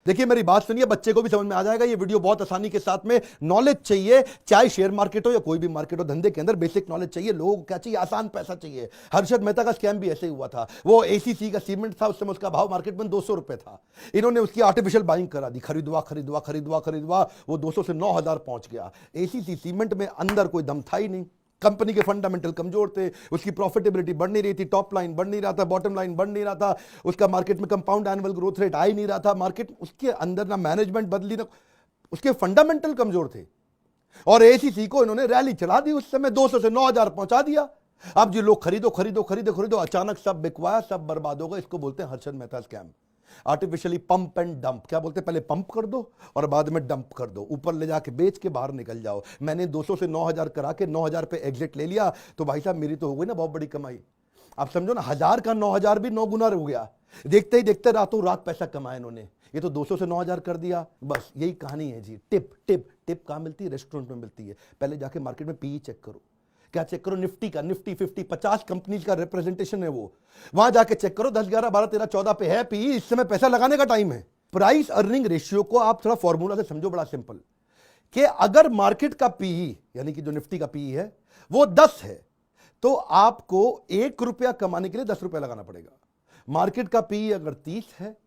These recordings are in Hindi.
देखिए मेरी बात सुनिए, बच्चे को भी समझ में आ जाएगा। ये वीडियो बहुत आसानी के साथ में, नॉलेज चाहिए, चाहे शेयर मार्केट हो या कोई भी मार्केट हो, धंधे के अंदर बेसिक नॉलेज चाहिए। लोगों को क्या चाहिए? आसान पैसा चाहिए। हर्षद मेहता का स्कैम भी ऐसे ही हुआ था। वो एसीसी का सीमेंट था, उस समय उसका भाव मार्केट में 200 रुपए था। इन्होंने उसकी आर्टिफिशियल बाइंग करा दी, खरीदवा खरीदवा खरीदवा खरीदवा, वो 200 से 9000 पहुंच गया। एसीसी सीमेंट में अंदर कोई दम था ही नहीं। कंपनी के फंडामेंटल कमजोर थे, उसकी प्रॉफिटेबिलिटी बढ़ नहीं रही थी, टॉप लाइन बढ़ नहीं रहा था, बॉटम लाइन बढ़ नहीं रहा था, उसका मार्केट में कंपाउंड एनुअल ग्रोथ रेट आ ही नहीं रहा था। मार्केट उसके अंदर ना मैनेजमेंट बदली, ना उसके फंडामेंटल कमजोर थे। और एसीसी को इन्होंने रैली चला दी, उस समय 200 से 9000 पहुंचा दिया। अब जी लोग खरीदो खरीदो खरीदो खरीदो, अचानक सब बिकवाया, सब बर्बाद होगा। इसको बोलते हैं Harshad Mehta scam. Artificially pump and dump. क्या बोलते हैं? पहले पंप कर दो और बाद में डंप कर दो, ऊपर ले जाके बेच के बाहर निकल जाओ। मैंने 200 से 9000 करा के 9000 पे एग्जिट ले लिया, तो भाई साहब मेरी तो हो गई ना बहुत बड़ी कमाई। आप समझो ना, 1000 का 9000 भी 9 गुना हो गया। देखते ही देखते रातों रात पैसा कमाया इन्होंने। ये तो 200 से 9000 कर दिया, बस यही कहानी है जी। टिप टिप टिप कहां मिलती है? रेस्टोरेंट में मिलती है। पहले जाके मार्केट में पीई चेक करो। क्या चेक करो? निफ्टी का, निफ्टी 50 50 कंपनीज का रिप्रेजेंटेशन है वो। वहां जाके चेक करो, 10 11 12 13 14 पे है पी। इस समय पैसा लगाने का टाइम है। प्राइस अर्निंग रेशियो को आप थोड़ा फॉर्मूला से समझो, बड़ा सिंपल, कि अगर मार्केट का पीई यानी कि जो निफ्टी का पीई है वो 10 है, तो आपको 1 रुपया कमाने के लिए 10 रुपया लगाना पड़ेगा। मार्केट का पीई अगर 30 है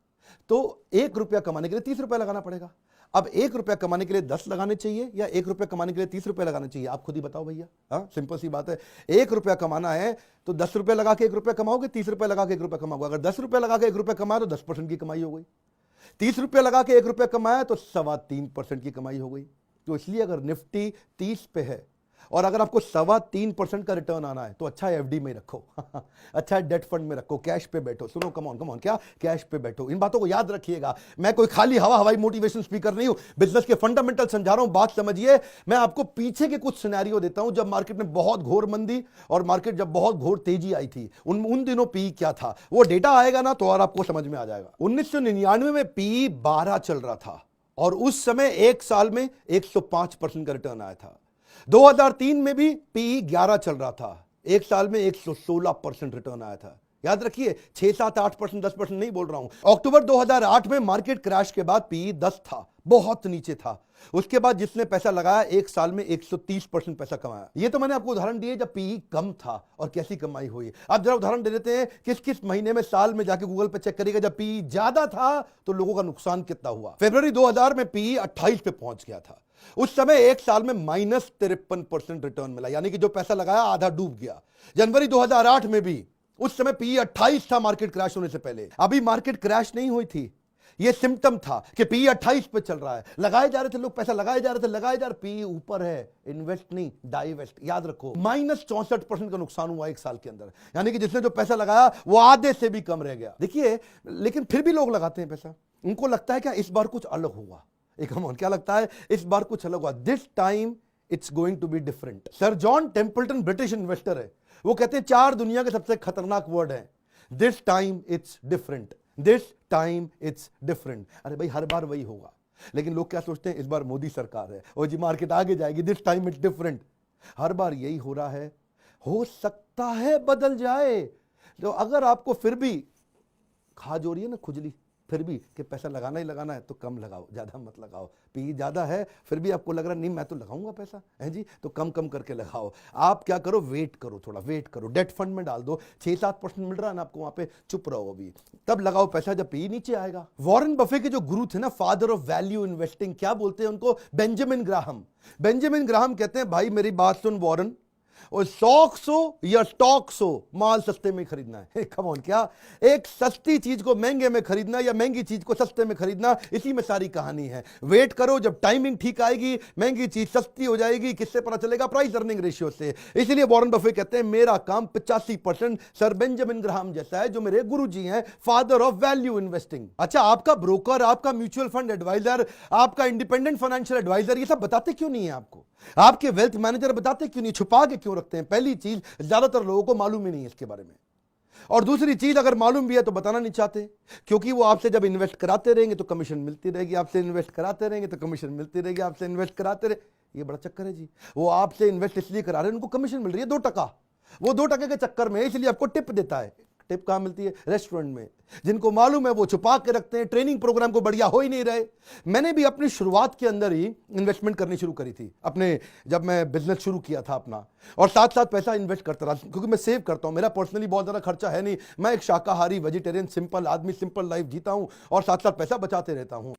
तो 1 रुपया कमाने के लिए 30 रुपया लगाना पड़ेगा। अब 1 रुपया कमाने के लिए 10 लगाने चाहिए या 1 रुपया कमाने के लिए 30 रुपया लगाने चाहिए? आप खुद ही बताओ भैया। हाँ, सिंपल सी बात है। 1 रुपया कमाना है तो 10 रुपया लगा के 1 रुपया कमाओगे, 30 रुपया लगा के 1 रुपया कमाओगे। अगर 10 रुपया लगा के 1 रुपया कमाया तो 10% की कमाई हो गई। 30 रुपया लगा के 1 रुपया कमाया तो 3.25% की कमाई हो गई। तो इसलिए अगर निफ्टी 30 पे है और अगर आपको 3.25% का रिटर्न आना है तो अच्छा है एफडी में रखो अच्छा है डेट फंड में रखो, कैश पे बैठो। सुनो, कम ऑन, क्या कैश पे बैठो। इन बातों को याद रखिएगा। मैं कोई खाली हवाई मोटिवेशन स्पीकर नहीं हूं, बिजनेस के फंडामेंटल समझा रहा हूं, बात समझिए। मैं आपको पीछे के कुछ सिनेरियो देता हूं जब मार्केट में बहुत घोर मंदी और मार्केट जब बहुत घोर तेजी आई थी, उन दिनों पी क्या था। वो डेटा आएगा ना तो और आपको समझ में आ जाएगा। 1999 में पी 12 चल रहा था और उस समय एक साल में 105% का रिटर्न आया था। 2003 में भी पी 11 चल रहा था, एक साल में 116% रिटर्न आया था। याद रखिए, 6 7 8% 10% नहीं बोल रहा हूं। अक्टूबर 2008 में मार्केट क्रैश के बाद पी 10 था, बहुत नीचे था। उसके बाद जिसने पैसा लगाया एक साल में 130% पैसा कमाया। ये तो मैंने आपको उदाहरण दिए जब पी कम था और कैसी कमाई हुई। अब जरा उदाहरण दे देते हैं किस किस महीने में, साल में जाके गूगल पे चेक करिएगा जब पी ज्यादा था तो लोगों का नुकसान कितना हुआ। फरवरी 2000 में पी 28 पे पहुंच गया था। उस समय एक साल में -53% रिटर्न मिला, यानी कि जो पैसा लगाया आधा डूब गया। जनवरी 2008 में भी उस समय पी 28 था मार्केट क्रैश होने से पहले। अभी मार्केट क्रैश नहीं हुई थी, यह सिम्टम था कि पी 28 पे चल रहा है। लगाए जा रहे थे लोग, पैसा लगाए जा रहे थे, पी ऊपर है। इन्वेस्ट नहीं, डाइवेस्ट। याद रखो, -64% का नुकसान हुआ एक साल के अंदर, यानी कि जिसने जो पैसा लगाया वो आधे से भी कम रह गया। देखिए, लेकिन फिर भी लोग लगाते हैं पैसा। उनको लगता है क्या इस बार कुछ अलग होगा। क्या लगता है इस बार कुछ अलग हुआ? This time it's going to be different. Sir John Templeton British investor है, वो कहते हैं 4 दुनिया के सबसे खतरनाक वर्ड है, this time it's different, this time it's different. अरे भाई, हर बार वही होगा, लेकिन लोग क्या सोचते हैं इस बार मोदी सरकार है और जी मार्केट आगे जाएगी, दिस टाइम इट्स डिफरेंट। हर बार यही हो रहा है, हो सकता है बदल जाए। तो अगर आपको फिर भी खा जो रही है ना खुजली, फिर भी कि पैसा लगाना ही लगाना है तो कम लगाओ, ज्यादा मत लगाओ। पी ज्यादा है फिर भी आपको लग रहा नहीं मैं तो लगाऊंगा पैसा है जी, तो कम कम करके लगाओ। आप क्या करो, वेट करो, थोड़ा वेट करो, डेट फंड में डाल दो। 6-7% मिल रहा है ना आपको वहां पे, चुप रहो अभी, तब लगाओ पैसा जब पी नीचे आएगा। वॉरेन बफे के जो गुरु थे ना, फादर ऑफ वैल्यू इन्वेस्टिंग, क्या बोलते हैं उनको? Benjamin Graham. बेंजामिन ग्राहम कहते हैं भाई मेरी बात सुन वॉरेन, और स्टॉक्स हो या स्टॉक्स हो, माल सस्ते में खरीदना है। कम ऑन, क्या एक सस्ती चीज को महंगे में खरीदना या महंगी चीज को सस्ते में खरीदना, इसी में सारी कहानी है। वेट करो, जब टाइमिंग ठीक आएगी महंगी चीज सस्ती हो जाएगी। किससे पता चलेगा? प्राइस अर्निंग रेशियो से। इसलिए वॉरेन बफेट कहते हैं मेरा काम 85% सर बेंजामिन ग्राहम जैसा है, जो मेरे गुरुजी हैं, फादर ऑफ वैल्यू इन्वेस्टिंग। अच्छा, आपका ब्रोकर, आपका म्यूचुअल फंड एडवाइजर, आपका इंडिपेंडेंट फाइनेंशियल एडवाइजर ये सब बताते क्यों नहीं है आपको? आपके वेल्थ मैनेजर बताते क्यों नहीं? छुपा के क्यों रखते हैं? पहली चीज, ज्यादातर लोगों को मालूम ही नहीं है इसके बारे में। और दूसरी चीज, अगर मालूम भी है तो बताना नहीं चाहते, क्योंकि वो आपसे जब इन्वेस्ट कराते रहेंगे तो कमीशन मिलती रहेगी, आपसे इन्वेस्ट कराते रहेंगे तो कमीशन मिलती रहेगी, आपसे इन्वेस्ट कराते रहे। ये बड़ा चक्कर है जी। वो आपसे इन्वेस्ट इसलिए करा रहे हैं, उनको कमीशन मिल रही है 2%। वो 2% के चक्कर में इसलिए आपको टिप देता है। टिप कहाँ मिलती है? रेस्टोरेंट में। जिनको मालूम है वो छुपा के रखते हैं, ट्रेनिंग प्रोग्राम को बढ़िया हो ही नहीं रहे। मैंने भी अपनी शुरुआत के अंदर ही इन्वेस्टमेंट करनी शुरू करी थी अपने, जब मैं बिजनेस शुरू किया था अपना, और साथ साथ पैसा इन्वेस्ट करता रहा, क्योंकि मैं सेव करता हूं। मेरा पर्सनली बहुत ज़्यादा खर्चा है नहीं, मैं एक शाकाहारी वेजिटेरियन सिंपल आदमी, सिंपल लाइफ जीता हूं और साथ साथ पैसा बचाते रहता हूं।